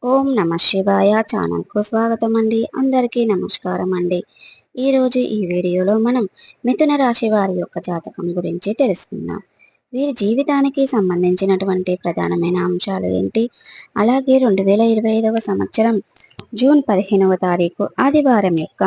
ఓం నమ శివాయ ఛానల్కు స్వాగతం అండి. అందరికీ నమస్కారం అండి. ఈరోజు ఈ వీడియోలో మనం మిథున రాశి వారి యొక్క జాతకం గురించి తెలుసుకుందాం. వీరి జీవితానికి సంబంధించినటువంటి ప్రధానమైన అంశాలు ఏంటి, అలాగే 2025వ సంవత్సరం జూన్ 15వ తారీఖు ఆదివారం యొక్క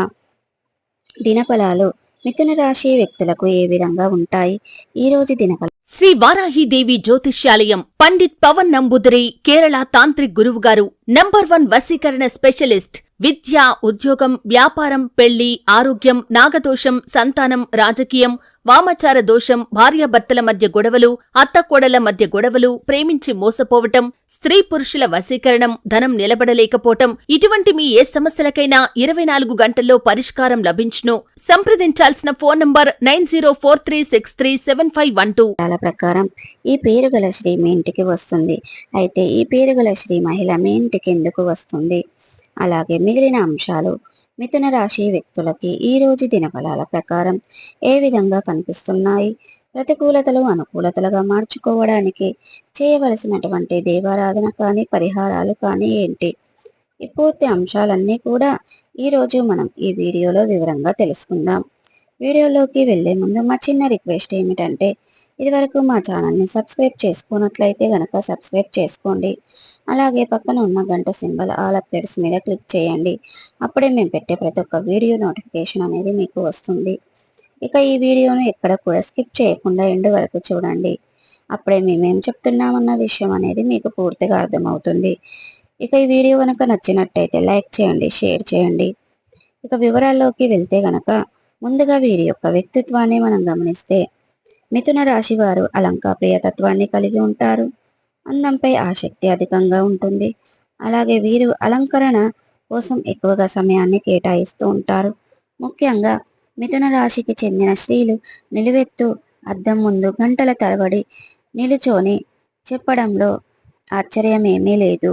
దినఫలాలు మిథున రాశి వ్యక్తులకు ఏ విధంగా ఉంటాయి, ఈరోజు దినఫలాలు. శ్రీ వారాహిదేవి జ్యోతిష్యాలయం పండిత్ పవన్ నంబూదరి కేరళ తాంత్రిక్ గురువుగారు నంబర్ 1 వశీకరణ స్పెషలిస్ట్. విద్య, ఉద్యోగం, వ్యాపారం, పెళ్లి, ఆరోగ్యం, నాగదోషం, సంతానం, రాజకీయం, వామాచార దోషం, భార్యాభర్తల మధ్య గొడవలు, అత్తకోడళ్ల మధ్య గొడవలు, ప్రేమించి మోసపోవటం, స్త్రీ పురుషుల వశీకరణం, ధనం నిలబడలేకపోవటం, ఇటువంటి మీ ఏ సమస్యలకైనా 24 గంటల్లో పరిష్కారం లభించును. సంప్రదించాల్సిన ఫోన్ నంబర్ 9043637512. ప్రకారం ఈ పేరు గల శ్రీ మీ ఇంటికి వస్తుంది. అయితే ఈ పేరు గల శ్రీ మహిళ మీ ఇంటికి ఎందుకు వస్తుంది, అలాగే మిగిలిన అంశాలు మిథున రాశి వ్యక్తులకి ఈ రోజు దినఫలాల ప్రకారం ఏ విధంగా కనిపిస్తున్నాయి, ప్రతికూలతలు అనుకూలతలుగా మార్చుకోవడానికి చేయవలసినటువంటి దేవారాధన కానీ పరిహారాలు కానీ ఏంటి, ఈ పూర్తి అంశాలన్నీ కూడా ఈరోజు మనం ఈ వీడియోలో వివరంగా తెలుసుకుందాం. వీడియోలోకి వెళ్లే ముందు మా చిన్న రిక్వెస్ట్ ఏమిటంటే, ఇదివరకు మా ఛానల్ని సబ్స్క్రైబ్ చేసుకున్నట్లయితే గనక సబ్స్క్రైబ్ చేసుకోండి. అలాగే పక్కన ఉన్న గంట సింబల్ ఆల్ అప్డేట్స్ మీద క్లిక్ చేయండి. అప్పుడే మేము పెట్టే ప్రతి ఒక్క వీడియో నోటిఫికేషన్ అనేది మీకు వస్తుంది. ఇక ఈ వీడియోను ఎక్కడ కూడా స్కిప్ చేయకుండా ఎండ్ వరకు చూడండి. అప్పుడే మేమేం చెప్తున్నామన్న విషయం అనేది మీకు పూర్తిగా అర్థమవుతుంది. ఇక ఈ వీడియో కనుక నచ్చినట్టయితే లైక్ చేయండి, షేర్ చేయండి. ఇక వివరాల్లోకి వెళ్తే గనక ముందుగా వీరి యొక్క వ్యక్తిత్వాన్ని మనం గమనిస్తే, మిథున రాశి వారు అలంకార తత్వాన్ని కలిగి ఉంటారు. అందంపై ఆసక్తి అధికంగా ఉంటుంది. అలాగే వీరు అలంకరణ కోసం ఎక్కువగా సమయాన్ని కేటాయిస్తూ ఉంటారు. ముఖ్యంగా మిథున రాశికి చెందిన స్త్రీలు నిలువెత్తు అద్దం ముందు గంటల తరబడి నిలుచొని చెప్పడంలో ఆశ్చర్యమేమీ లేదు.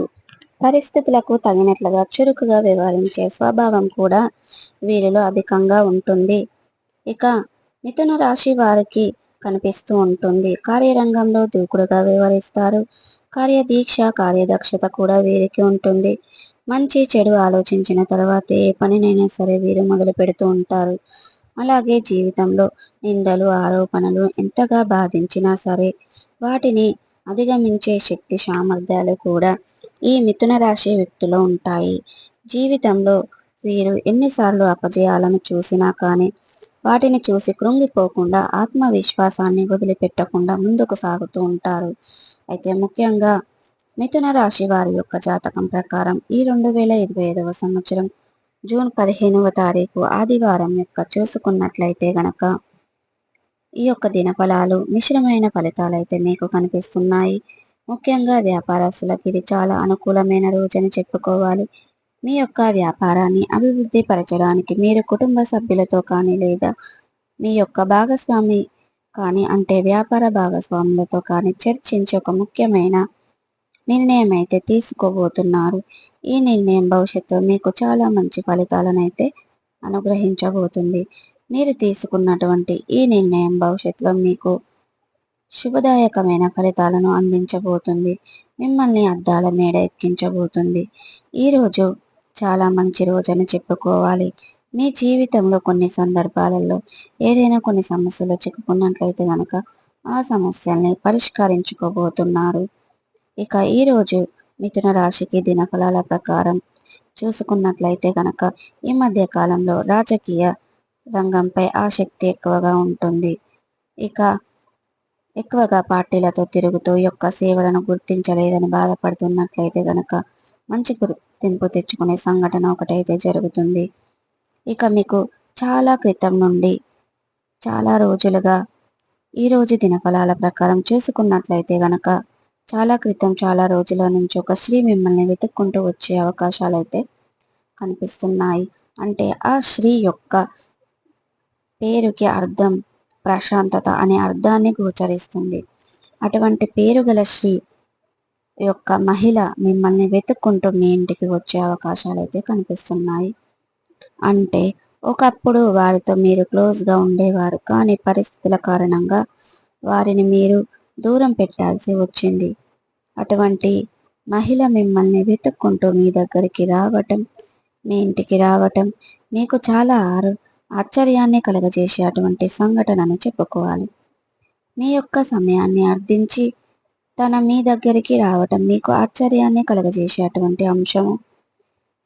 పరిస్థితులకు తగినట్లుగా చురుకుగా వ్యవహరించే స్వభావం కూడా వీరిలో అధికంగా ఉంటుంది. ఇక మిథున రాశి వారికి కనిపిస్తూ ఉంటుంది. కార్యరంగంలో దూకుడుగా వ్యవహరిస్తారు. కార్యదీక్ష, కార్యదక్షత కూడా వీరికి ఉంటుంది. మంచి చెడు ఆలోచించిన తర్వాత ఏ పనినైనా సరే వీరు మొదలు పెడుతూ ఉంటారు. అలాగే జీవితంలో నిందలు, ఆరోపణలు ఎంతగా బాధించినా సరే వాటిని అధిగమించే శక్తి, సామర్థ్యాలు కూడా ఈ మిథున రాశి వ్యక్తిలో ఉంటాయి. జీవితంలో వీరు ఎన్నిసార్లు అపజయాలను చూసినా కానీ వాటిని చూసి కృంగిపోకుండా ఆత్మవిశ్వాసాన్ని వదిలిపెట్టకుండా ముందుకు సాగుతూ ఉంటారు. అయితే ముఖ్యంగా మిథున రాశి వారి యొక్క జాతకం ప్రకారం ఈ 2025వ సంవత్సరం జూన్ 15వ తారీఖు ఆదివారం యొక్క చూసుకున్నట్లయితే గనక ఈ యొక్క దినఫలాలు మిశ్రమైన ఫలితాలు అయితే మీకు కనిపిస్తున్నాయి. ముఖ్యంగా వ్యాపారస్తులకు ఇది చాలా అనుకూలమైన రోజని చెప్పుకోవాలి. మీ యొక్క వ్యాపారాన్ని అభివృద్ధి పరచడానికి మీరు కుటుంబ సభ్యులతో కానీ లేదా మీ యొక్క భాగస్వామి కానీ అంటే వ్యాపార భాగస్వాములతో కానీ చర్చించి ఒక ముఖ్యమైన నిర్ణయం అయితే తీసుకోబోతున్నారు. ఈ నిర్ణయం భవిష్యత్తులో మీకు చాలా మంచి ఫలితాలను అయితే అనుగ్రహించబోతుంది. మీరు తీసుకున్నటువంటి ఈ నిర్ణయం భవిష్యత్తులో మీకు శుభదాయకమైన ఫలితాలను అందించబోతుంది. మిమ్మల్ని అద్దాల మేడ ఎక్కించబోతుంది. ఈరోజు చాలా మంచి రోజని చెప్పుకోవాలి. మీ జీవితంలో కొన్ని సందర్భాలలో ఏదైనా కొన్ని సమస్యలు చిక్కుకున్నట్లయితే కనుక ఆ సమస్యల్ని పరిష్కరించుకోబోతున్నారు. ఇక ఈరోజు మిథున రాశికి దినఫలాల ప్రకారం చూసుకున్నట్లయితే కనుక ఈ మధ్య కాలంలో రాజకీయ రంగంపై ఆసక్తి ఎక్కువగా ఉంటుంది. ఇక ఎక్కువగా పార్టీలతో తిరుగుతూ యొక్క సేవలను గుర్తించలేదని బాధపడుతున్నట్లయితే గనక మంచి గుర్తింపు తెచ్చుకునే సంఘటన ఒకటైతే జరుగుతుంది. ఇక మీకు చాలా క్రితం నుండి చాలా రోజులుగా ఈరోజు దినఫలాల ప్రకారం చూసుకున్నట్లయితే గనక చాలా క్రితం చాలా రోజుల నుంచి ఒక స్త్రీ మిమ్మల్ని వెతుక్కుంటూ వచ్చే అవకాశాలు అయితే కనిపిస్తున్నాయి. అంటే ఆ స్త్రీ యొక్క పేరుకి అర్థం ప్రశాంతత అనే అర్థాన్ని గోచరిస్తుంది. అటువంటి పేరు గల స్త్రీ యొక్క మహిళ మిమ్మల్ని వెతుక్కుంటూ మీ ఇంటికి వచ్చే అవకాశాలు అయితే కనిపిస్తున్నాయి. అంటే ఒకప్పుడు వారితో మీరు క్లోజ్గా ఉండేవారు, కానీ పరిస్థితుల కారణంగా వారిని మీరు దూరం పెట్టాల్సి వచ్చింది. అటువంటి మహిళ మిమ్మల్ని వెతుక్కుంటూ మీ దగ్గరికి రావటం, మీ ఇంటికి రావటం మీకు చాలా ఆశ్చర్యాన్ని కలగజేసే అటువంటి సంఘటనని చెప్పుకోవాలి. మీ యొక్క సమయాన్ని అర్థించి మీ దగ్గరికి రావటం మీకు ఆశ్చర్యాన్ని కలగజేసే అటువంటి అంశము.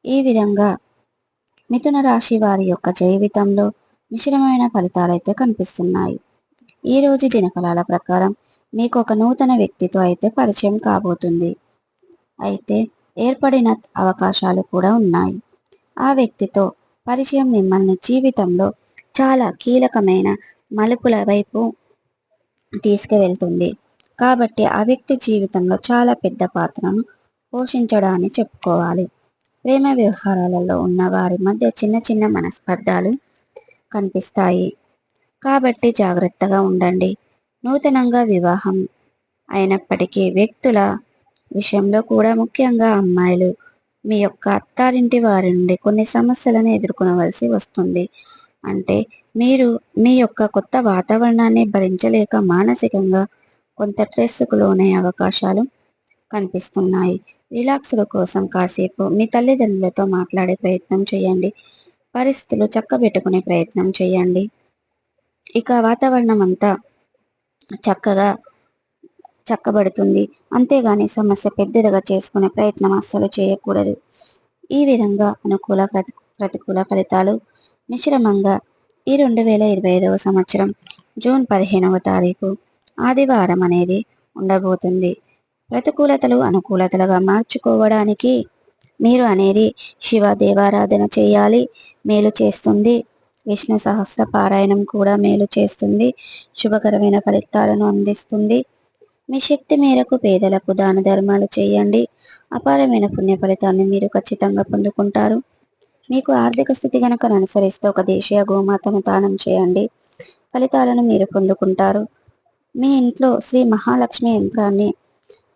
ఈ విధంగా మిథున రాశి వారి యొక్క జీవితంలో మిశ్రమమైన ఫలితాలైతే కనిపిస్తున్నాయి. ఈ రోజు దినఫలాల ప్రకారం మీకు ఒక నూతన వ్యక్తితో అయితే పరిచయం కాబోతుంది. అయితే ఏర్పడిన అవకాశాలు కూడా ఉన్నాయి. ఆ వ్యక్తితో పరిచయం మిమ్మల్ని జీవితంలో చాలా కీలకమైన మలుపుల వైపు తీసుకువెళ్తుంది. కాబట్టి ఆ వ్యక్తి జీవితంలో చాలా పెద్ద పాత్రను పోషించడాన్ని చెప్పుకోవాలి. ప్రేమ వ్యవహారాలలో ఉన్న వారి మధ్య చిన్న చిన్న మనస్పర్ధాలు కనిపిస్తాయి. కాబట్టి జాగ్రత్తగా ఉండండి. నూతనంగా వివాహం అయినప్పటికీ వ్యక్తుల విషయంలో కూడా ముఖ్యంగా అమ్మాయిలు మీ యొక్క అత్తారింటి వారి నుండి కొన్ని సమస్యలను ఎదుర్కొనవలసి వస్తుంది. అంటే మీరు మీ యొక్క కొత్త వాతావరణాన్ని భరించలేక మానసికంగా కొంత స్ట్రెస్కు లోనయ్యే అవకాశాలు కనిపిస్తున్నాయి. రిలాక్స్డ్ కోసం కాసేపు మీ తల్లిదండ్రులతో మాట్లాడే ప్రయత్నం చేయండి. పరిస్థితులు చక్కబెట్టుకునే ప్రయత్నం చేయండి. ఇక వాతావరణం అంతా చక్కబడుతుంది. అంతేగాని సమస్య పెద్దదిగా చేసుకునే ప్రయత్నం అస్సలు చేయకూడదు. ఈ విధంగా అనుకూల ప్రతికూల ఫలితాలు మిశ్రమంగా ఈ 2025వ సంవత్సరం జూన్ 15వ తారీఖు ఆదివారం అనేది ఉండబోతుంది. ప్రతికూలతలు అనుకూలతలుగా మార్చుకోవడానికి మీరు అనేది శివ దేవారాధన చేయాలి, మేలు చేస్తుంది. విష్ణు సహస్ర పారాయణం కూడా మేలు చేస్తుంది, శుభకరమైన ఫలితాలను అందిస్తుంది. మీ శక్తి మేరకు పేదలకు దాన ధర్మాలు చేయండి. అపారమైన పుణ్య ఫలితాన్ని మీరు ఖచ్చితంగా పొందుకుంటారు. మీకు ఆర్థిక స్థితి కనుక అనుసరిస్తే ఒక దేశీయ గోమాతను దానం చేయండి. ఫలితాలను మీరు పొందుకుంటారు. మీ ఇంట్లో శ్రీ మహాలక్ష్మి యంత్రాన్ని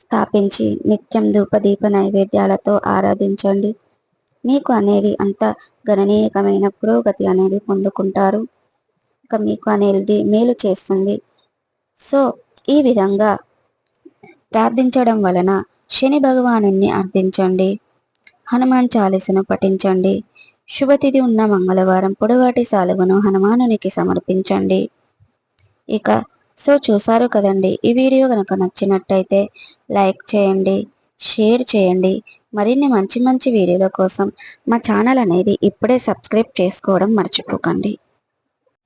స్థాపించి నిత్యం ధూపదీప నైవేద్యాలతో ఆరాధించండి. మీకు అనేది అంత గణనీయకమైన పురోగతి అనేది పొందుకుంటారు. ఇక మీకు అనేది మేలు చేస్తుంది. సో ఈ విధంగా ప్రార్థించడం వలన శని భగవానుణ్ణి అర్థించండి. హనుమాన్ చాలీసను పఠించండి. శుభతిథి ఉన్న మంగళవారం పొడవాటి సాలువను హనుమానునికి సమర్పించండి. ఇక చూసారు కదండి, ఈ వీడియో కనుక నచ్చినట్టయితే లైక్ చేయండి, షేర్ చేయండి. మరిన్ని మంచి మంచి వీడియోల కోసం మా ఛానల్ అనేది ఇప్పుడే సబ్స్క్రైబ్ చేసుకోవడం మర్చిపోకండి.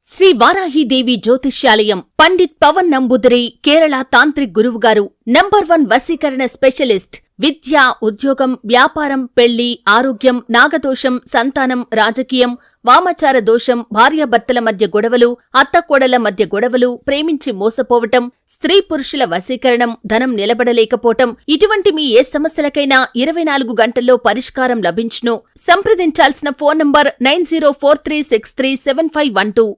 శ్రీ వారాహిదేవి జ్యోతిష్యాలయం పండిత్ పవన్ నంబూదిరి కేరళ తాంత్రిక్ గురువుగారు నంబర్ 1 వశీకరణ స్పెషలిస్ట్. విద్య, ఉద్యోగం, వ్యాపారం, పెళ్లి, ఆరోగ్యం, నాగదోషం, సంతానం, రాజకీయం, వామాచార దోషం, భార్యాభర్తల మధ్య గొడవలు, అత్తకోడల మధ్య గొడవలు, ప్రేమించి మోసపోవటం, స్త్రీ పురుషుల వశీకరణం, ధనం నిలబడలేకపోవటం, ఇటువంటి మీ ఏ సమస్యలకైనా 24 గంటల్లో పరిష్కారం లభించును. సంప్రదించాల్సిన ఫోన్ నంబర్ 9043637512.